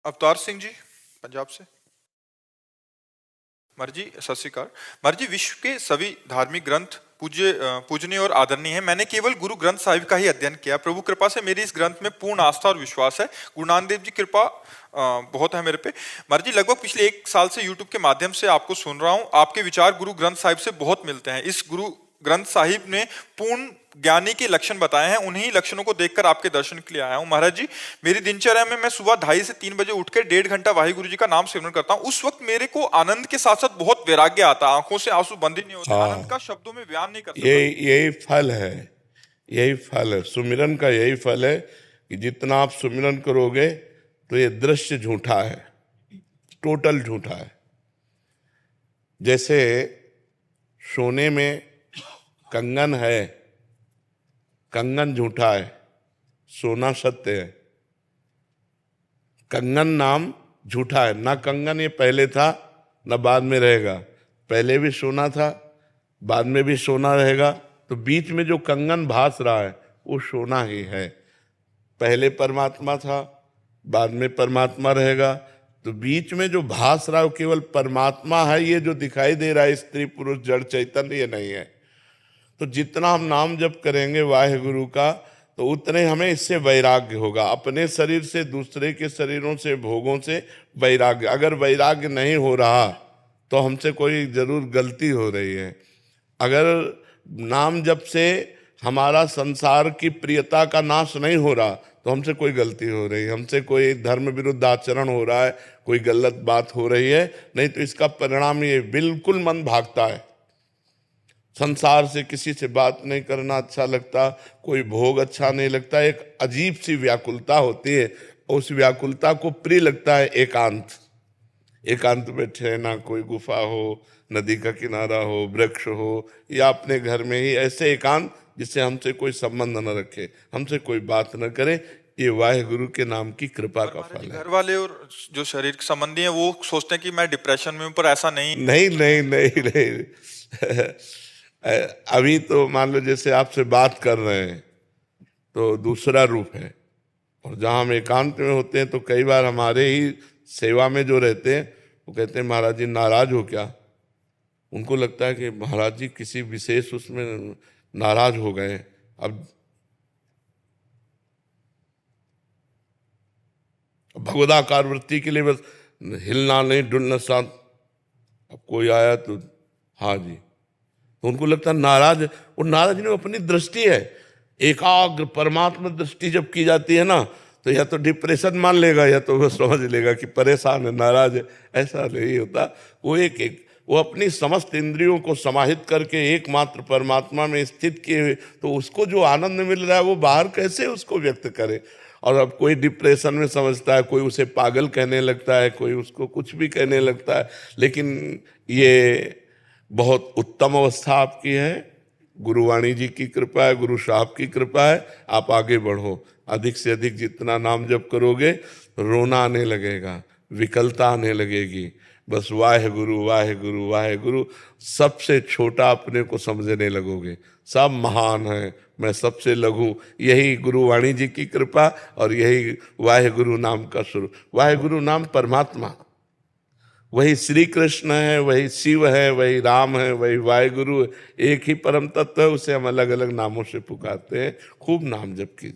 अवतार सिंह जी पंजाब से। मर जी सत श्री अकाल। मर जी, विश्व के सभी धार्मिक ग्रंथ पूजनीय और आदरणीय है। मैंने केवल गुरु ग्रंथ साहिब का ही अध्ययन किया। प्रभु कृपा से मेरी इस ग्रंथ में पूर्ण आस्था और विश्वास है। गुरु नानक देव जी कृपा बहुत है मेरे पे। मर जी, लगभग पिछले 1 साल से यूट्यूब के माध्यम से आपको सुन रहा हूँ। आपके विचार गुरु ग्रंथ साहिब से बहुत मिलते हैं। इस गुरु ग्रंथ साहिब ने पूर्ण ज्ञानी के लक्षण बताए हैं, उन्हीं लक्षणों को देखकर आपके दर्शन के लिए आया हूं। महाराज जी, मेरी दिनचर्या में मैं सुबह 2:30 से 3 बजे उठकर 1.5 घंटा वाहिगुरु जी का नाम सिमरन करता हूं। उस वक्त मेरे को आनंद के साथ साथ बहुत वैराग्य आता है। आंखों से आंसू बंद ही नहीं होते। आनंद का शब्दों में बयान नहीं कर सकता। यही फल है, यही फल है सुमिरन का। यही फल है कि जितना आप सुमिरन करोगे तो ये दृश्य झूठा है, टोटल झूठा है। जैसे सोने में कंगन है, कंगन झूठा है, सोना सत्य है। कंगन नाम झूठा है, ना कंगन ये पहले था ना बाद में रहेगा। पहले भी सोना था, बाद में भी सोना रहेगा। तो बीच में जो कंगन भास रहा है वो सोना ही है। पहले परमात्मा था, बाद में परमात्मा रहेगा। तो बीच में जो भास रहा है वो केवल परमात्मा है। ये जो दिखाई दे रहा है स्त्री पुरुष जड़ चैतन्य, ये नहीं है। तो जितना हम नाम जप करेंगे वाहिगुरु का, तो उतने हमें इससे वैराग्य होगा। अपने शरीर से, दूसरे के शरीरों से, भोगों से वैराग्य। अगर वैराग्य नहीं हो रहा तो हमसे कोई जरूर गलती हो रही है। अगर नाम जप से हमारा संसार की प्रियता का नाश नहीं हो रहा तो हमसे कोई गलती हो रही है, हमसे कोई धर्म विरुद्ध आचरण हो रहा है, कोई गलत बात हो रही है। नहीं तो इसका परिणाम ये बिल्कुल मन भागता है। संसार से किसी से बात नहीं करना अच्छा लगता, कोई भोग अच्छा नहीं लगता। एक अजीब सी व्याकुलता होती है। उस व्याकुलता को प्रिय लगता है एकांत। एकांत में ठहरना, कोई गुफा हो, नदी का किनारा हो, वृक्ष हो, या अपने घर में ही ऐसे एकांत जिससे हमसे कोई संबंध न रखे, हमसे कोई बात न करे। ये वाहिगुरु के नाम की कृपा का फल है। घर वाले और जो शरीर के संबंधी हैं वो सोचते हैं कि मैं डिप्रेशन में हूं, पर ऐसा नहीं। नहीं नहीं नहीं नहीं अभी तो मान लो जैसे आपसे बात कर रहे हैं तो दूसरा रूप है, और जहाँ हम एकांत में होते हैं तो कई बार हमारे ही सेवा में जो रहते हैं वो कहते हैं महाराज जी नाराज हो क्या। उनको लगता है कि महाराज जी किसी विशेष उसमें नाराज हो गए। अब भगवदाकार वृत्ति के लिए बस हिलना नहीं, डुलना साथ। अब कोई आया तो हाँ जी, तो उनको लगता है नाराज। और नाराज नहीं, अपनी दृष्टि है। एकाग्र परमात्मा दृष्टि जब की जाती है ना, तो या तो डिप्रेशन मान लेगा या तो वो समझ लेगा कि परेशान है, नाराज है। ऐसा नहीं होता। वो अपनी समस्त इंद्रियों को समाहित करके एकमात्र परमात्मा में स्थित किए, तो उसको जो आनंद मिल रहा है वो बाहर कैसे उसको व्यक्त करे। और अब कोई डिप्रेशन में समझता है, कोई उसे पागल कहने लगता है, कोई उसको कुछ भी कहने लगता है। लेकिन ये बहुत उत्तम अवस्था आपकी है। गुरुवाणी जी की कृपा है, गुरु साहब की कृपा है। आप आगे बढ़ो, अधिक से अधिक जितना नाम जप करोगे रोना आने लगेगा, विकलता आने लगेगी। बस वाहिगुरु वाहिगुरु वाहिगुरु, सबसे छोटा अपने को समझने लगोगे। सब महान है, मैं सबसे लघु। यही गुरुवाणी जी की कृपा और यही वाहिगुरु नाम का स्वरूप। वाहिगुरु नाम परमात्मा, वही श्री कृष्ण है, वही शिव है, वही राम है, वही वाहिगुरु। एक ही परम तत्व है, उसे हम अलग अलग नामों से पुकारते हैं। खूब नाम जप कीजिए।